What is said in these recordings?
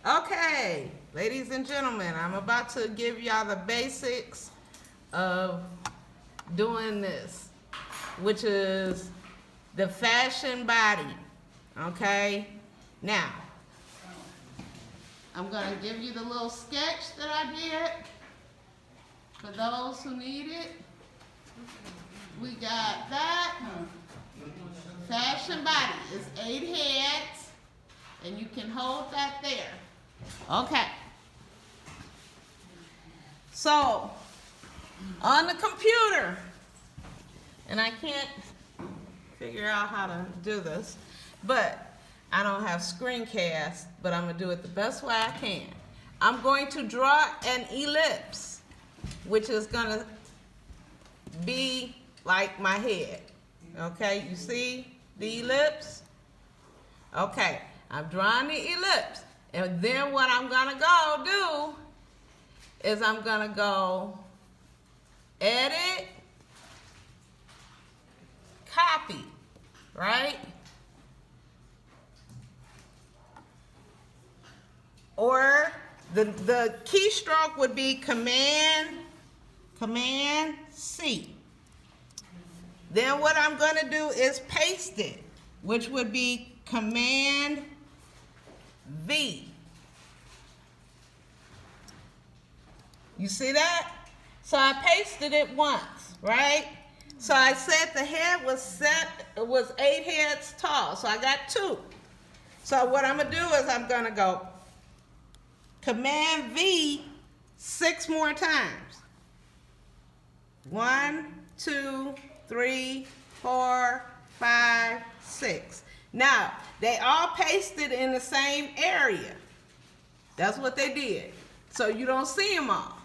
Okay, ladies and gentlemen, I'm about to give y'all the basics of doing this, which is the fashion body. Okay, now I'm gonna give you the little sketch that I did for those who need it. We got that fashion body. It's 8 heads, and you can hold that there. Okay. So, on the computer, and I can't figure out how to do this, but I don't have screencast, but I'm going to do it the best way I can. I'm going to draw an ellipse, which is going to be like my head. Okay, you see the ellipse? Okay, I'm drawing the ellipse. And then what I'm going to go do is I'm going to go edit, copy, right? Or the keystroke would be Command C. Then what I'm going to do is paste it, which would be Command V. You see that? So I pasted it once, right? So I said the head was 8 heads tall, so I got 2. So what I'm going to do is I'm going to go Command V 6 more times. 1, 2, 3, 4, 5, 6. Now, they all pasted in the same area. That's what they did. So you don't see them all.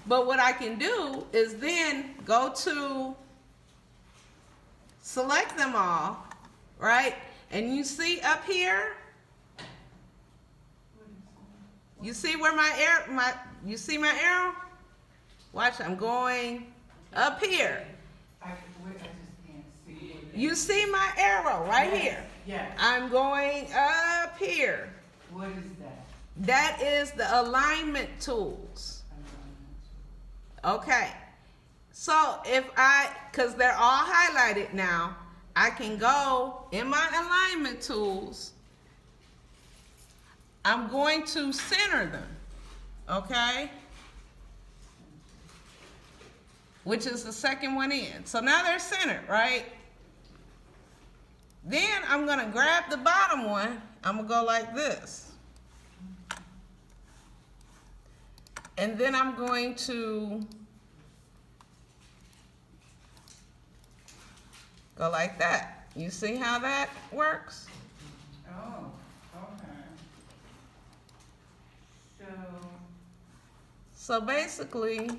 But what I can do is then go to select them all, right? And you see up here, you see where you see my arrow? Watch, I'm going up here. I just can't see it. You see my arrow right here? Yes. I'm going up here. What is that? That is the alignment tools. Okay. So because they're all highlighted now, I can go in my alignment tools. I'm going to center them. Okay? Which is the second one in. So now they're centered, right? Then I'm going to grab the bottom one. I'm going to go like this. And then I'm going to go like that. You see how that works? Oh, okay. So basically,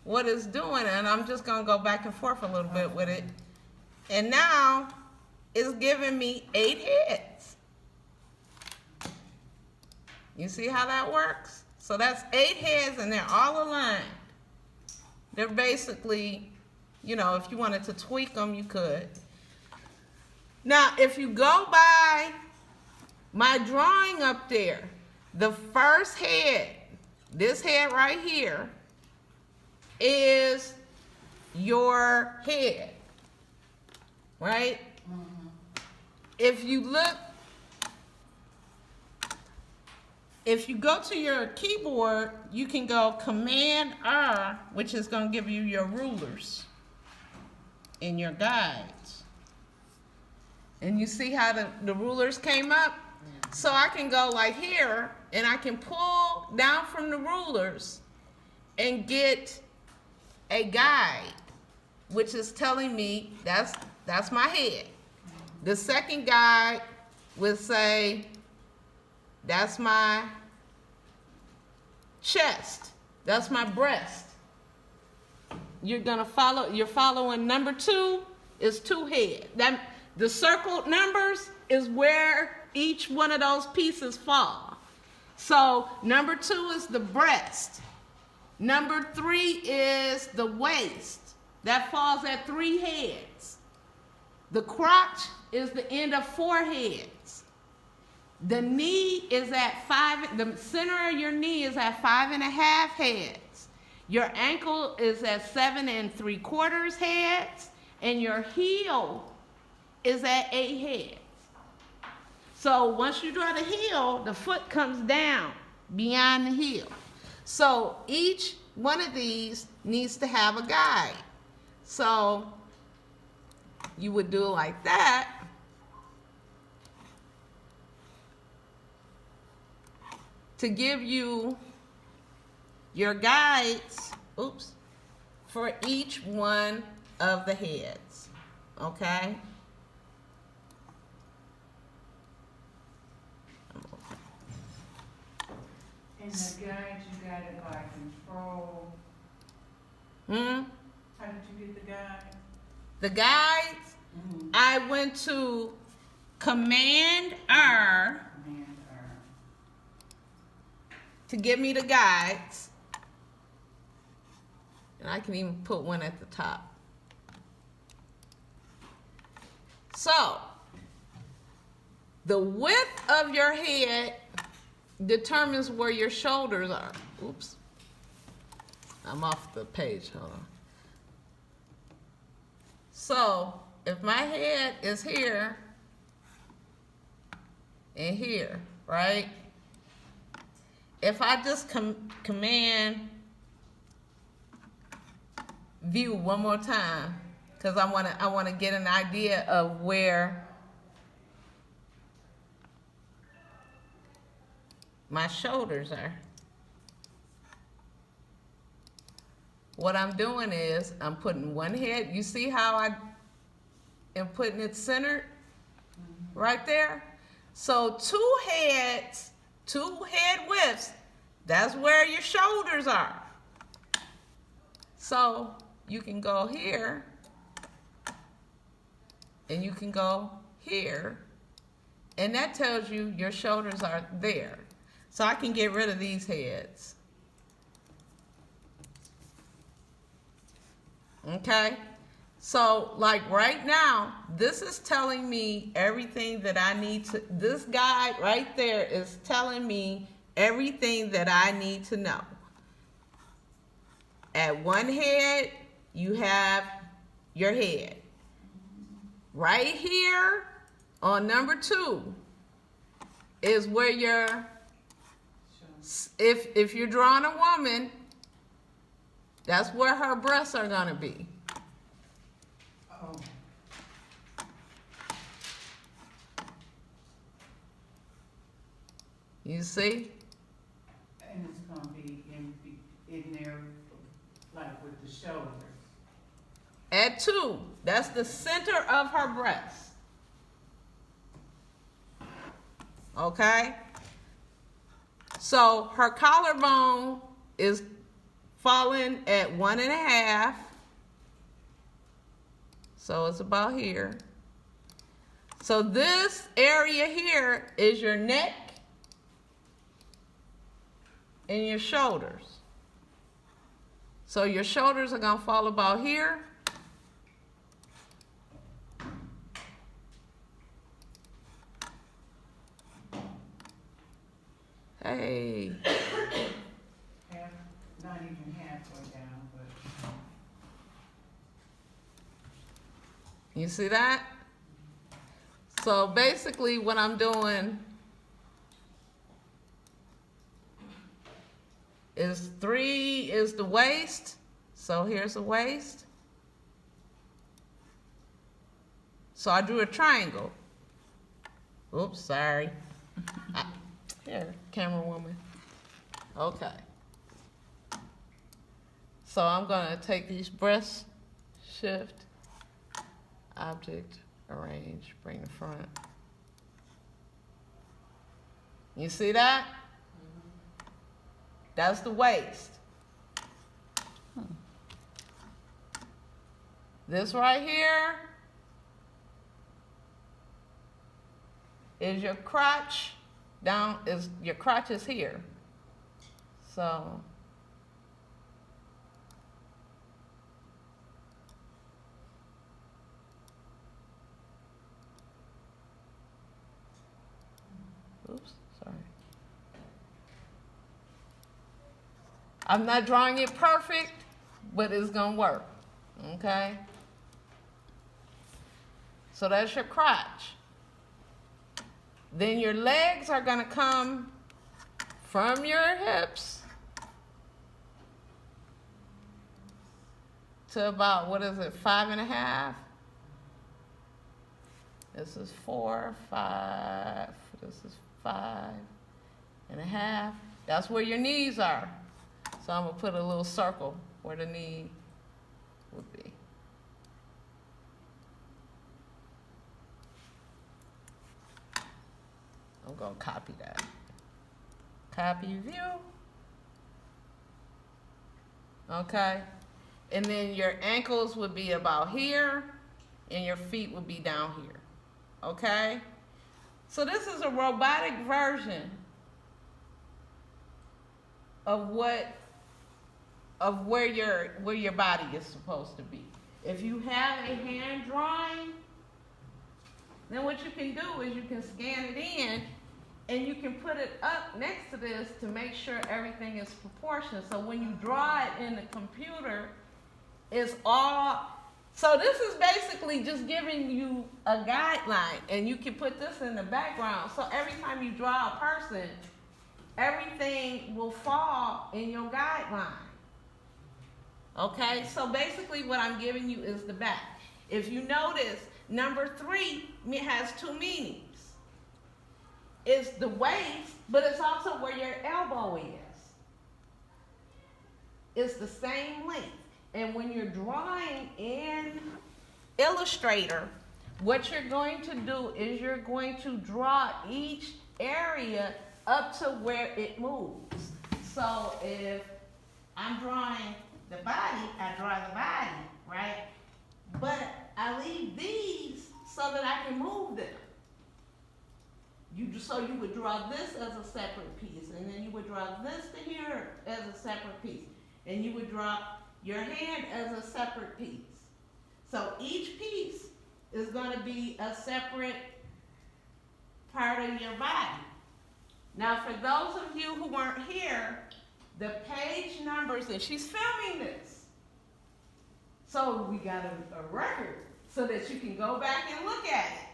what it's doing, and I'm just going to go back and forth a little bit with it, and now it's giving me 8 heads. You see how that works? So that's 8 heads, and they're all aligned. They're basically, you know, if you wanted to tweak them, you could. Now, if you go by my drawing up there, the first head, this head right here, is your head, right? Mm-hmm. If you go to your keyboard, you can go Command R, which is going to give you your rulers in your guides. And you see how the rulers came up? So I can go like here, and I can pull down from the rulers and get a guide, which is telling me that's my head. The second guide would say that's my chest, that's my breast. You're following number 2 is 2 head. The circled numbers is where each one of those pieces fall. So number 2 is the breast. Number 3 is the waist. That falls at 3 heads. The crotch is the end of 4 heads. The knee is at 5, the center of your knee is at 5.5 heads. Your ankle is at 7 3/4 heads, and your heel is at 8 heads. So once you draw the heel, the foot comes down beyond the heel. So each one of these needs to have a guide. So you would do it like that. To give you your guides, for each one of the heads, okay? And the guide, you got it by control. Hmm? How did you get the guide? The guides, I went to Command R Command R. to give me the guides. And I can even put one at the top. So, the width of your head determines where your shoulders are. Oops. I'm off the page, hold on. So, if my head is here and here, right? If I just command view one more time, because I wanna get an idea of where my shoulders are. What I'm doing is I'm putting one head. You see how I am putting it centered right there? So two head widths, that's where your shoulders are. So you can go here and you can go here, and that tells you your shoulders are there. So I can get rid of these heads. Okay? So like right now, this is telling me everything that I need to, this guide right there is telling me everything that I need to know. At one head, you have your head. Right here on number 2 is where your, if you're drawing a woman, that's where her breasts are gonna be. Oh. You see? And it's gonna be in there, like with the shoulders. At 2, that's the center of her breast. Okay? So her collarbone is falling at 1.5. So it's about here. So this area here is your neck and your shoulders. So your shoulders are gonna fall about here. Hey. Not even halfway down, but. You see that? So basically what I'm doing is 3 is the waist. So here's the waist. So I drew a triangle. Oops, sorry. Here, camera woman. Okay. So I'm gonna take these breasts, shift, object, arrange, bring the front. You see that? That's the waist. This right here is your crotch. Down is your crotch is here. So Oops, sorry. I'm not drawing it perfect, but it's gonna work, okay? So that's your crotch. Then your legs are gonna come from your hips to about, 5.5? This is 4, 5, this is 5.5. That's where your knees are. So I'm gonna put a little circle where the knee would be. I'm gonna copy that. Copy view. Okay. And then your ankles would be about here and your feet would be down here. Okay? So this is a robotic version of where your body is supposed to be. If you have a hand drawing, then what you can do is you can scan it in and you can put it up next to this to make sure everything is proportionate. So when you draw it in the computer, it's all, so this is basically just giving you a guideline, and you can put this in the background. So every time you draw a person, everything will fall in your guideline. Okay, so basically what I'm giving you is the back. If you notice, number 3 has 2 meanings. It's the waist, but it's also where your elbow is. It's the same length. And when you're drawing in Illustrator, what you're going to do is you're going to draw each area up to where it moves. So if I'm drawing the body, I draw the body, right? But I leave these so that I can move them. So you would draw this as a separate piece, and then you would draw this to here as a separate piece, and you would draw your hand as a separate piece. So each piece is going to be a separate part of your body. Now, for those of you who weren't here, the page numbers, and she's filming this, so we got a record so that you can go back and look at it,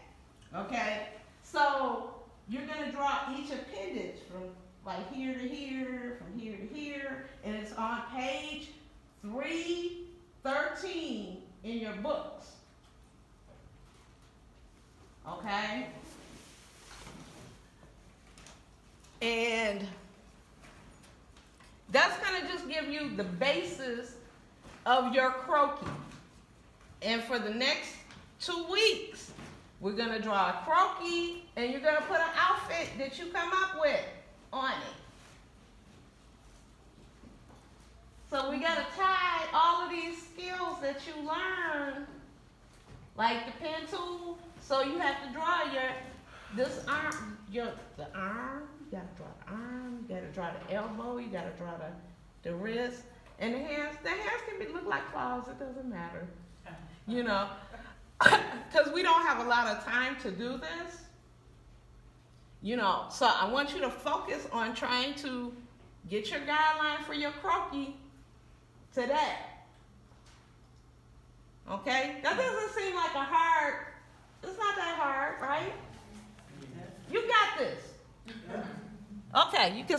okay? So you're going to draw each appendage from like here to here, from here to here, and it's on page 313 in your books, okay? And that's going to just give you the basis of your croquis. And for the next 2 weeks, we're going to draw a croquis, and you're going to put an outfit that you come up with on it. So we got to tie all of these skills that you learn, like the pen tool. So you have to draw the arm, you got to draw the arm, you got to draw the elbow, you got to draw the wrist, and the hands. The hands can look like claws, it doesn't matter, you know, because we don't have a lot of time to do this, you know. So I want you to focus on trying to get your guideline for your croquis today. Okay? That doesn't seem like it's not that hard, right? You got this. Okay, you can